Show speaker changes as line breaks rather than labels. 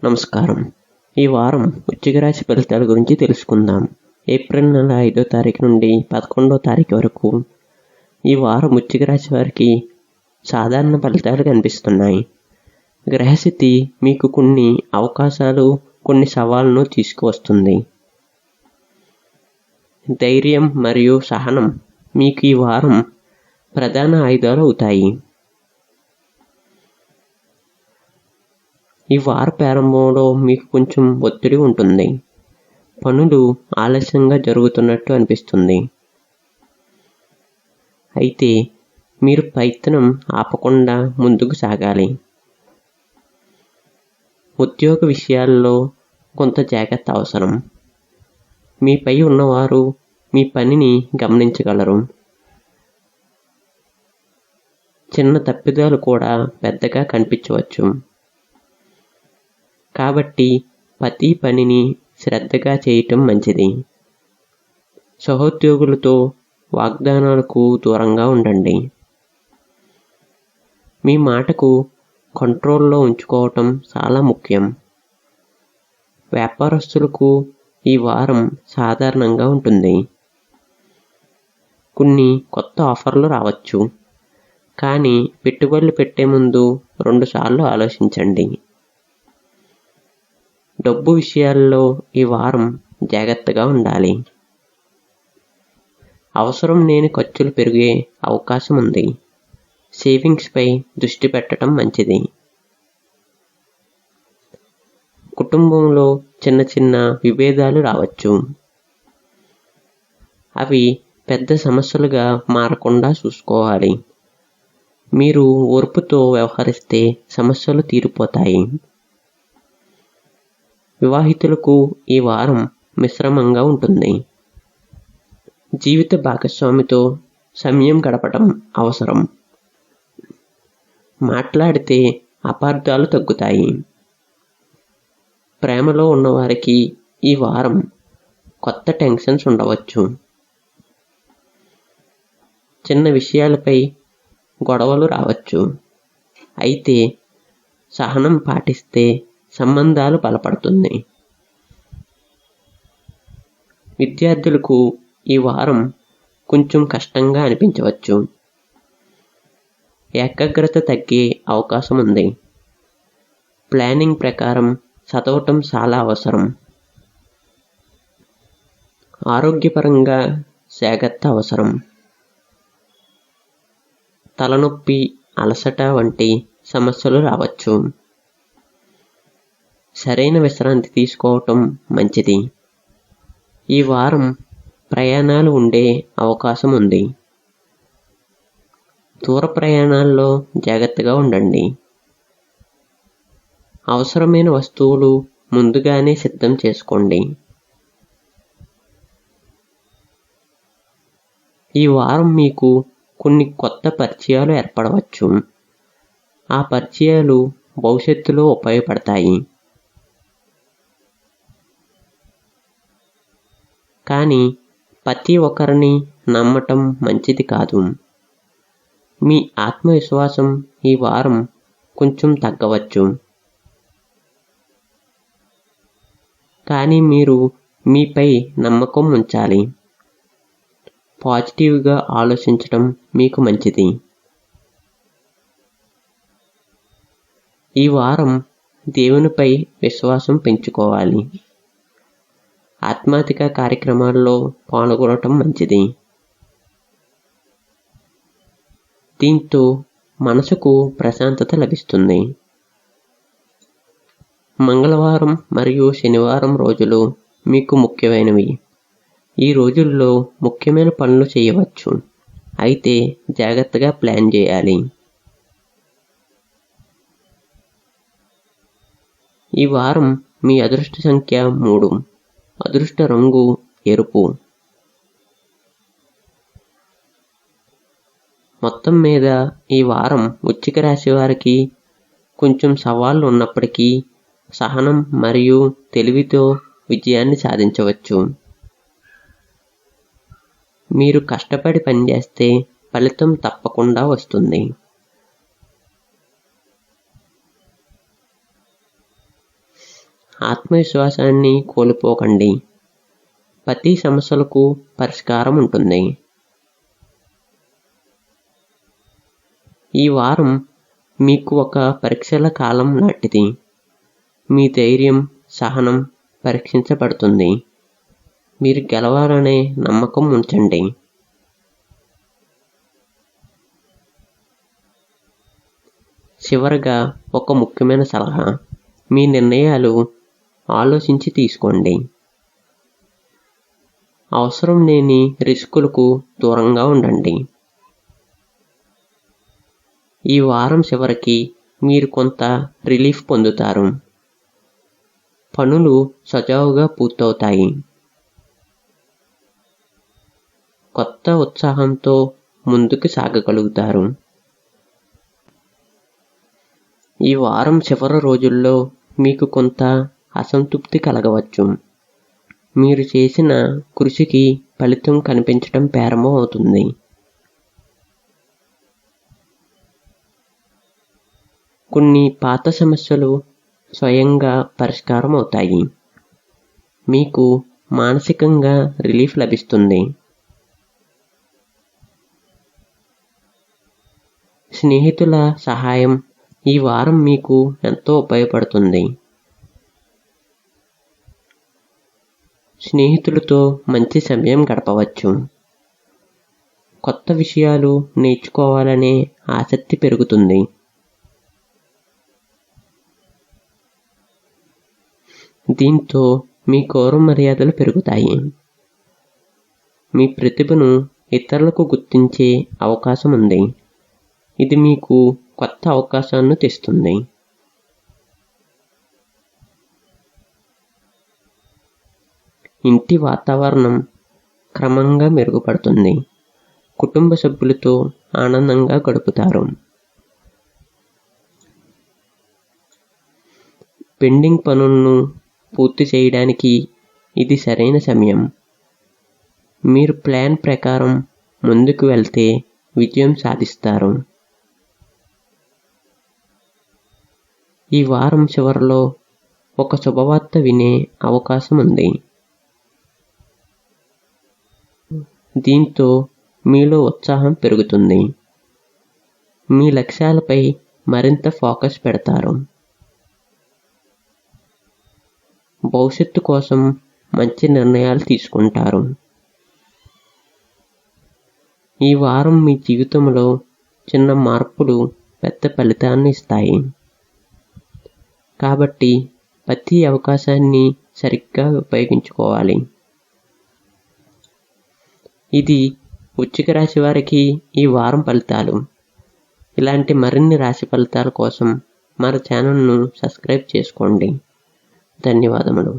నమస్కారం. ఈ వారం వృశ్చిక రాశి ఫలితాల గురించి తెలుసుకుందాం. ఏప్రిల్ నెల 5వ తారీఖు నుండి 11వ తారీఖు వరకు ఈ వారం వృశ్చిక రాశి వారికి సాధారణ ఫలితాలు కనిపిస్తున్నాయి. గ్రహస్థితి మీకు కొన్ని అవకాశాలు, కొన్ని సవాళ్లను తీసుకువస్తుంది. ధైర్యం మరియు సహనం మీకు ఈ వారం ప్రధాన ఆయుధాలు అవుతాయి. ఈ వార ప్రారంభంలో మీకు కొంచెం ఒత్తిడి ఉంటుంది. పనులు ఆలస్యంగా జరుగుతున్నట్టు అనిపిస్తుంది. అయితే మీరు ప్రయత్నం ఆపకుండా ముందుకు సాగాలి. ఉద్యోగ విషయాల్లో కొంత జాగ్రత్త అవసరం. మీపై ఉన్నవారు మీ పనిని గమనించగలరు. చిన్న తప్పిదాలు కూడా పెద్దగా కనిపించవచ్చు. కాబట్టి ప్రతి పనిని శ్రద్ధగా చేయటం మంచిది. సహోద్యోగులతో వాగ్దానాలకు దూరంగా ఉండండి. మీ మాటకు కంట్రోల్లో ఉంచుకోవటం చాలా ముఖ్యం. వ్యాపారస్తులకు ఈ వారం సాధారణంగా ఉంటుంది. కొన్ని కొత్త ఆఫర్లు రావచ్చు, కానీ పెట్టుబడులు పెట్టే ముందు 2 సార్లు ఆలోచించండి. డబ్బు విషయాల్లో ఈ వారం జాగ్రత్తగా ఉండాలి. అవసరం లేని ఖర్చులు పెరిగే అవకాశం ఉంది. సేవింగ్స్పై దృష్టి పెట్టడం మంచిది. కుటుంబంలో చిన్న చిన్న విభేదాలు రావచ్చు. అవి పెద్ద సమస్యలుగా మారకుండా చూసుకోవాలి. మీరు ఓర్పుతో వ్యవహరిస్తే సమస్యలు తీరిపోతాయి. వివాహితులకు ఈ వారం మిశ్రమంగా ఉంటుంది. జీవిత భాగస్వామితో సమయం గడపడం అవసరం. మాట్లాడితే అపార్థాలు తగ్గుతాయి. ప్రేమలో ఉన్నవారికి ఈ వారం కొత్త టెన్షన్స్ ఉండవచ్చు. చిన్న విషయాలపై గొడవలు రావచ్చు. అయితే సహనం పాటిస్తే సంబంధాలు బలపడుతుంది. విద్యార్థులకు ఈ వారం కొంచెం కష్టంగా అనిపించవచ్చు. ఏకాగ్రత తగ్గే అవకాశం ఉంది. ప్లానింగ్ ప్రకారం చదవటం చాలా అవసరం. ఆరోగ్యపరంగా జాగ్రత్త అవసరం. తలనొప్పి, అలసట వంటి సమస్యలు రావచ్చు. సరైన విశ్రాంతి తీసుకోవటం మంచిది. ఈ వారం ప్రయాణాలు ఉండే అవకాశం ఉంది. దూర ప్రయాణాల్లో జాగ్రత్తగా ఉండండి. అవసరమైన వస్తువులు ముందుగానే సిద్ధం చేసుకోండి. ఈ వారం మీకు కొన్ని కొత్త పరిచయాలు ఏర్పడవచ్చు. ఆ పరిచయాలు భవిష్యత్తులో ఉపయోగపడతాయి. కానీ ప్రతి ఒక్కరిని నమ్మటం మంచిది కాదు. మీ ఆత్మవిశ్వాసం ఈ వారం కొంచెం తగ్గవచ్చు. కానీ మీరు మీపై నమ్మకం ఉంచాలి. పాజిటివ్గా ఆలోచించటం మీకు మంచిది. ఈ వారం దేవునిపై విశ్వాసం పెంచుకోవాలి. ఆధ్యాత్మిక కార్యక్రమాల్లో పాల్గొనటం మంచిది. దీంతో మనసుకు ప్రశాంతత లభిస్తుంది. మంగళవారం మరియు శనివారం రోజులు మీకు ముఖ్యమైనవి. ఈ రోజుల్లో ముఖ్యమైన పనులు చేయవచ్చు, అయితే జాగ్రత్తగా ప్లాన్ చేయాలి. ఈ వారం మీ అదృష్ట సంఖ్య 3. అదృష్ట రంగు ఎరుపు. మొత్తం మీద ఈ వారం వృశ్చిక రాశి వారికి కొంచెం సవాళ్లు ఉన్నప్పటికీ సహనం మరియు తెలివితో విజయాన్ని సాధించవచ్చు. మీరు కష్టపడి పనిచేస్తే ఫలితం తప్పకుండా వస్తుంది. ఆత్మవిశ్వాసాన్ని కోల్పోకండి. ప్రతి సమస్యలకు పరిష్కారం ఉంటుంది. ఈ వారం మీకు ఒక పరీక్షల కాలం లాంటిది. మీ ధైర్యం, సహనం పరీక్షించబడుతుంది. మీరు గెలవాలనే నమ్మకం ఉంచండి. చివరగా ఒక ముఖ్యమైన సలహా: మీ నిర్ణయాలు ఆలోచించి తీసుకోండి. అవసరం లేని రిస్కులకు దూరంగా ఉండండి. ఈ వారం చివరికి మీరు కొంత రిలీఫ్ పొందుతారు. పనులు సజావుగా పూర్తవుతాయి. కొత్త ఉత్సాహంతో ముందుకు సాగగలుగుతారు. ఈ వారం చివరి రోజుల్లో మీకు కొంత అసంతృప్తి కలగవచ్చు. మీరు చేసిన కృషికి ఫలితం కనిపించడం ప్రారంభమవుతుంది. కొన్ని పాత సమస్యలు స్వయంగా పరిష్కారం అవుతాయి. మీకు మానసికంగా రిలీఫ్ లభిస్తుంది. స్నేహితుల సహాయం ఈ వారం మీకు ఎంతో ఉపయోగపడుతుంది. స్నేహితులతో మంచి సమయం గడపవచ్చు. కొత్త విషయాలు నేర్చుకోవాలనే ఆసక్తి పెరుగుతుంది. దీంతో మీ గౌరవ మర్యాదలు పెరుగుతాయి. మీ ప్రతిభను ఇతరులకు గుర్తించే అవకాశం ఉంది. ఇది మీకు కొత్త అవకాశాలను తెస్తుంది. ఇంటి వాతావరణం క్రమంగా మెరుగుపడుతుంది. కుటుంబ సభ్యులతో ఆనందంగా గడుపుతారు. పెండింగ్ పనులను పూర్తి చేయడానికి ఇది సరైన సమయం. మీరు ప్లాన్ ప్రకారం ముందుకు వెళ్తే విజయం సాధిస్తారు. ఈ వారం చివరిలో ఒక శుభవార్త వినే అవకాశం ఉంది. దీంతో మీలో ఉత్సాహం పెరుగుతుంది. మీ లక్ష్యాలపై మరింత ఫోకస్ పెడతారు. భవిష్యత్తు కోసం మంచి నిర్ణయాలు తీసుకుంటారు. ఈ వారం మీ జీవితంలో చిన్న మార్పులు పెద్ద ఫలితాన్ని ఇస్తాయి. కాబట్టి ప్రతి అవకాశాన్ని సరిగ్గా ఉపయోగించుకోవాలి. ఇది వృశ్చిక రాశి వారికి ఈ వారం ఫలితాలు. ఇలాంటి మరిన్ని రాశి ఫలితాల కోసం మన ఛానల్ను సబ్స్క్రైబ్ చేసుకోండి. ధన్యవాదములు.